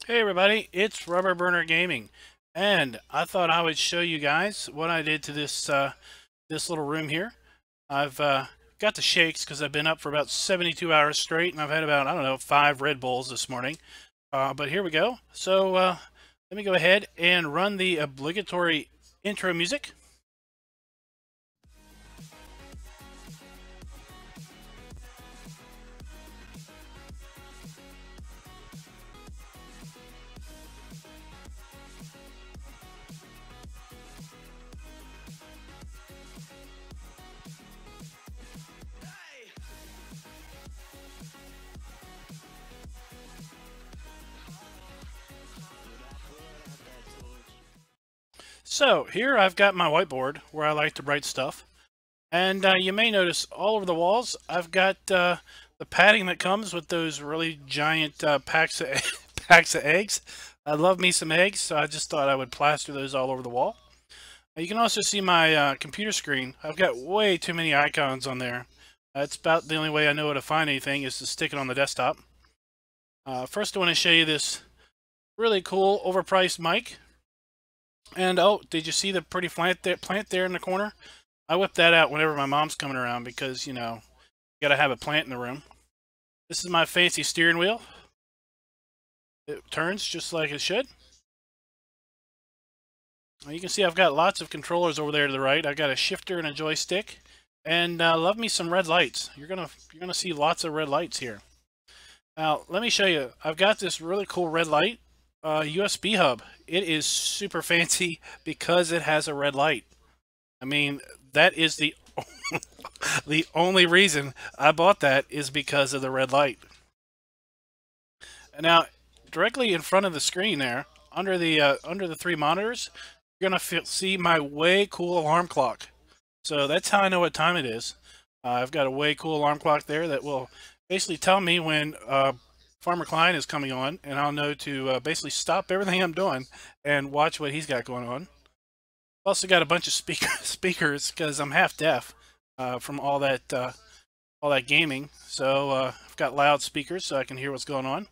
Hey everybody, it's Rubberburner Gaming, and I thought I would show you guys what I did to this little room here. I've got the shakes because I've been up for about 72 hours straight, and I've had about, I don't know, 5 Red Bulls this morning. But here we go. So let me go ahead and run the obligatory intro music. So here I've got my whiteboard where I like to write stuff. And you may notice all over the walls, I've got the padding that comes with those really giant packs of packs of eggs. I love me some eggs, so I just thought I would plaster those all over the wall. You can also see my computer screen. I've got way too many icons on there. That's about the only way I know how to find anything is to stick it on the desktop. First, I want to show you this really cool overpriced mic. And oh, did you see the pretty plant there in the corner? I whip that out whenever my mom's coming around because, you know, you gotta have a plant in the room. This is my fancy steering wheel. It turns just like it should. You can see I've got lots of controllers over there to the right. I've got a shifter and a joystick. And love me some red lights. You're gonna see lots of red lights here. Now, let me show you. I've got this really cool red light USB hub. It is super fancy because it has a red light. I mean, that is the the only reason I bought that is because of the red light. Now, directly in front of the screen there, under the 3 monitors, you're gonna see my way cool alarm clock. So that's how I know what time it is. I've got a way cool alarm clock there that will basically tell me when Farmer Klein is coming on, and I'll know to basically stop everything I'm doing and watch what he's got going on. Also got a bunch of speakers because I'm half deaf from all that gaming. So I've got loud speakers so I can hear what's going on.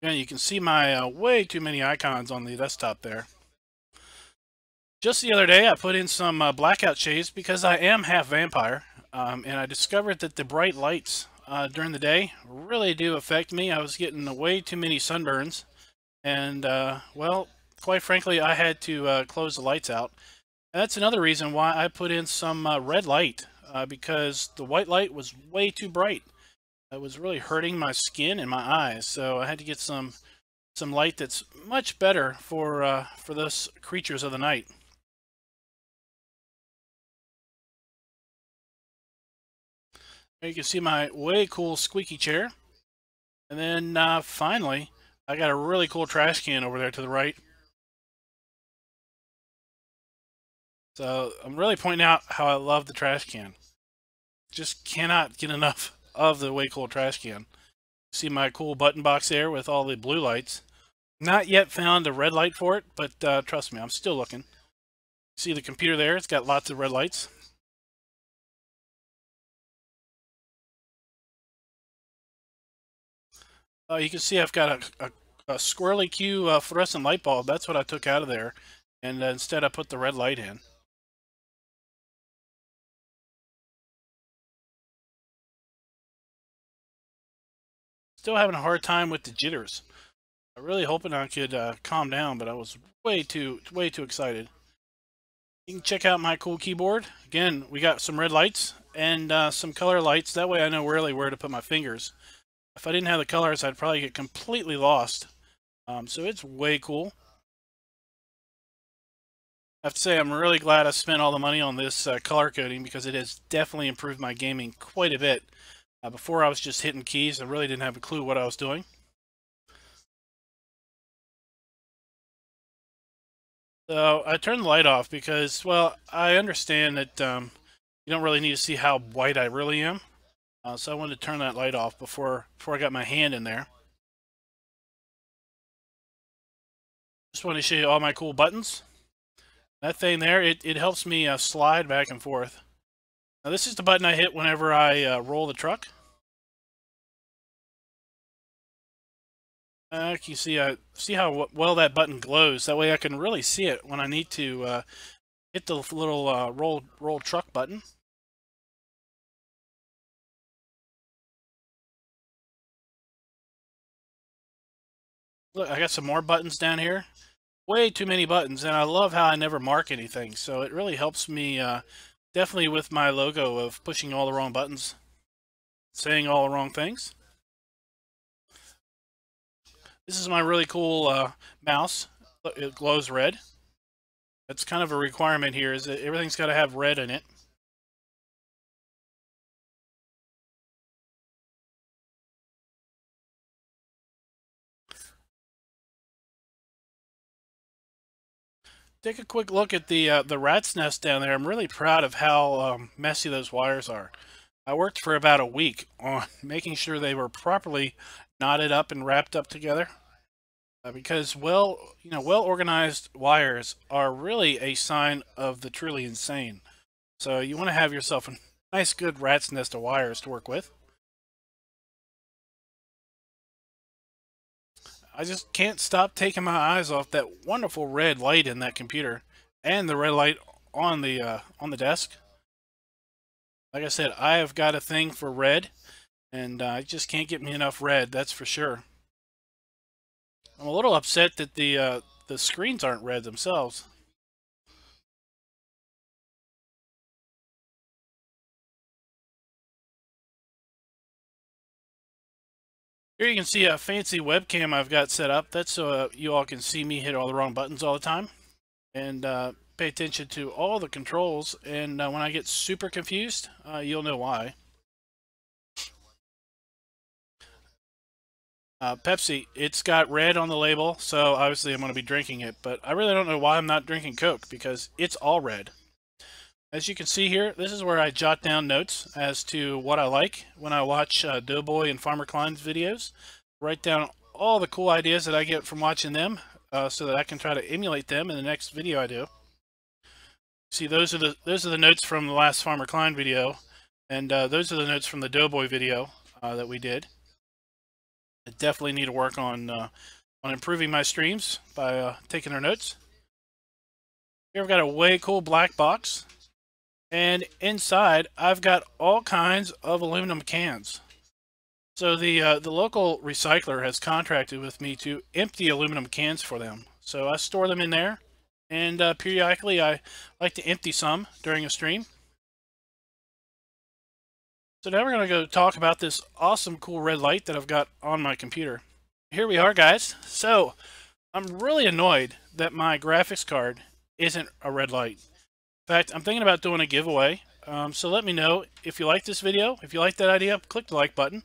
And you can see my way too many icons on the desktop there. Just the other day, I put in some blackout shades because I am half vampire, and I discovered that the bright lights during the day really do affect me. I was getting way too many sunburns, and well, quite frankly, I had to close the lights out. And that's another reason why I put in some red light, because the white light was way too bright. It was really hurting my skin and my eyes, so I had to get some light that's much better for those creatures of the night. There you can see my way cool squeaky chair, and then finally, I got a really cool trash can over there to the right. So I'm really pointing out how I love the trash can. Just cannot get enough of the way cool trash can. See my cool button box there with all the blue lights. Not yet found a red light for it, but trust me, I'm still looking. See the computer there? It's got lots of red lights. You can see I've got a squirrely Q fluorescent light bulb. That's what I took out of there, and instead I put the red light in. Still having a hard time with the jitters. I'm really hoping I could calm down, but I was way too excited. You can check out my cool keyboard. Again, we got some red lights and some color lights. That way I know really where to put my fingers. If I didn't have the colors, I'd probably get completely lost. So it's way cool. I have to say I'm really glad I spent all the money on this color coding because it has definitely improved my gaming quite a bit. Before I was just hitting keys. I really didn't have a clue what I was doing. So I turned the light off because, well, I understand that you don't really need to see how white I really am. So I wanted to turn that light off before I got my hand in there. Just want to show you all my cool buttons. That thing there, it helps me slide back and forth. Now this is the button I hit whenever I roll the truck. You can see how well that button glows. That way I can really see it when I need to hit the little roll truck button. Look, I got some more buttons down here. Way too many buttons, and I love how I never mark anything. So it really helps me definitely with my logo of pushing all the wrong buttons, saying all the wrong things. This is my really cool mouse. It glows red. That's kind of a requirement here, is that everything's got to have red in it. Take a quick look at the rat's nest down there. I'm really proud of how messy those wires are. I worked for about a week on making sure they were properly knotted up and wrapped up together. Because well organized wires are really a sign of the truly insane. So you want to have yourself a nice good rat's nest of wires to work with. I just can't stop taking my eyes off that wonderful red light in that computer and the red light on the desk. Like I said, I have got a thing for red, and I just can't get me enough red, that's for sure. I'm a little upset that the screens aren't red themselves. Here you can see a fancy webcam I've got set up. That's so you all can see me hit all the wrong buttons all the time. And pay attention to all the controls. And when I get super confused, you'll know why. Pepsi, it's got red on the label, so obviously I'm going to be drinking it. But I really don't know why I'm not drinking Coke, because it's all red. As you can see here, this is where I jot down notes as to what I like when I watch Doughboy and Farmer Klein's videos. Write down all the cool ideas that I get from watching them, so that I can try to emulate them in the next video I do. See, those are the notes from the last Farmer Klein video, and those are the notes from the Doughboy video that we did. I definitely need to work on improving my streams by taking their notes. Here I've got a way cool black box. And inside, I've got all kinds of aluminum cans. So the local recycler has contracted with me to empty aluminum cans for them. So I store them in there, and periodically I like to empty some during a stream. So now we're going to go talk about this awesome cool red light that I've got on my computer. Here we are, guys. So I'm really annoyed that my graphics card isn't a red light. In fact, I'm thinking about doing a giveaway, so let me know if you like this video. If you like that idea, click the like button.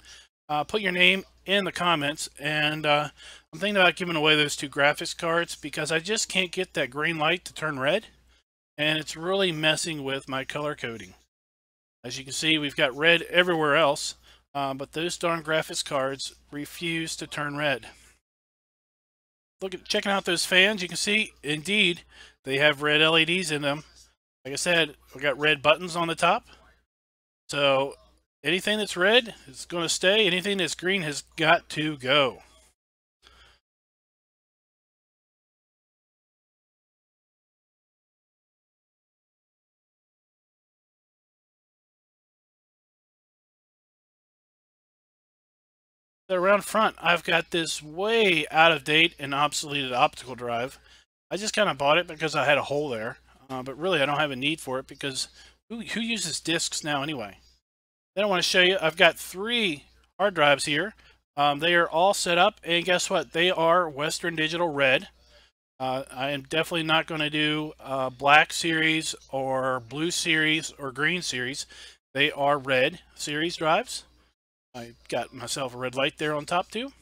Put your name in the comments, and I'm thinking about giving away those 2 graphics cards because I just can't get that green light to turn red, and it's really messing with my color coding. As you can see, we've got red everywhere else, but those darn graphics cards refuse to turn red. Checking out those fans, you can see, indeed, they have red LEDs in them. Like I said, we got red buttons on the top. So anything that's red is going to stay. Anything that's green has got to go. So around front, I've got this way out of date and obsoleted optical drive. I just kind of bought it because I had a hole there. But really, I don't have a need for it because who uses discs now anyway? Then I want to show you, I've got 3 hard drives here. They are all set up, and guess what? They are Western Digital red. I am definitely not going to do black series or blue series or green series. They are red series drives. I got myself a red light there on top too.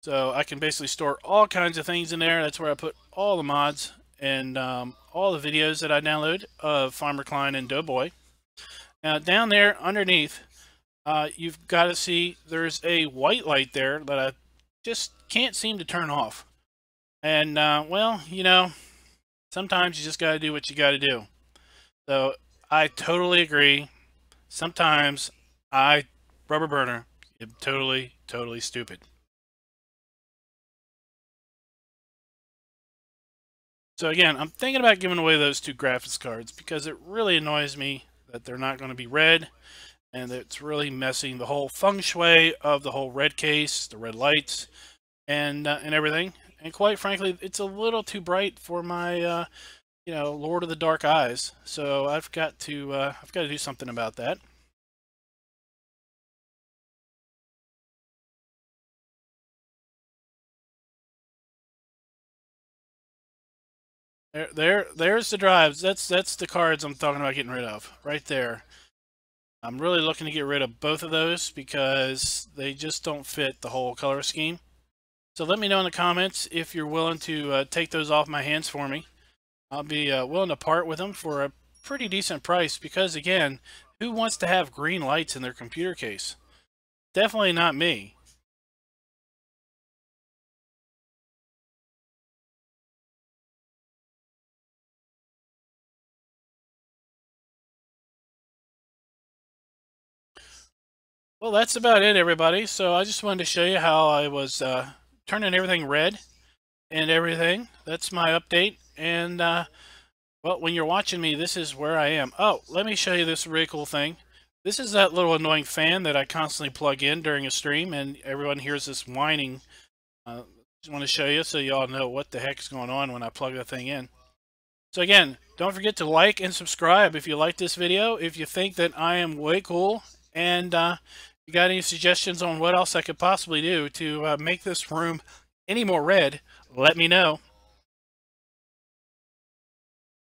So I can basically store all kinds of things in there. That's where I put all the mods and all the videos that I download of Farmer Klein and Doughboy. Now down there underneath, you've got to see there's a white light there that I just can't seem to turn off. And well, you know, sometimes you just got to do what you got to do. So I totally agree. Sometimes Rubberburner, am totally stupid. So again, I'm thinking about giving away those 2 graphics cards because it really annoys me that they're not going to be red, and it's really messing the whole feng shui of the whole red case, the red lights, and everything. And quite frankly, it's a little too bright for my Lord of the Dark eyes. So I've got to do something about that. There's the drives. That's the cards I'm talking about getting rid of right there. I'm really looking to get rid of both of those because they just don't fit the whole color scheme. So let me know in the comments if you're willing to take those off my hands for me. I'll be willing to part with them for a pretty decent price because, again, who wants to have green lights in their computer case? Definitely not me. Well, that's about it, everybody. So I just wanted to show you how I was turning everything red and everything. That's my update. And, well, when you're watching me, this is where I am. Oh, let me show you this really cool thing. This is that little annoying fan that I constantly plug in during a stream, and everyone hears this whining. Just want to show you so you all know what the heck is going on when I plug the thing in. So again, don't forget to like and subscribe if you like this video. If you think that I am way cool, and you got any suggestions on what else I could possibly do to make this room any more red, let me know.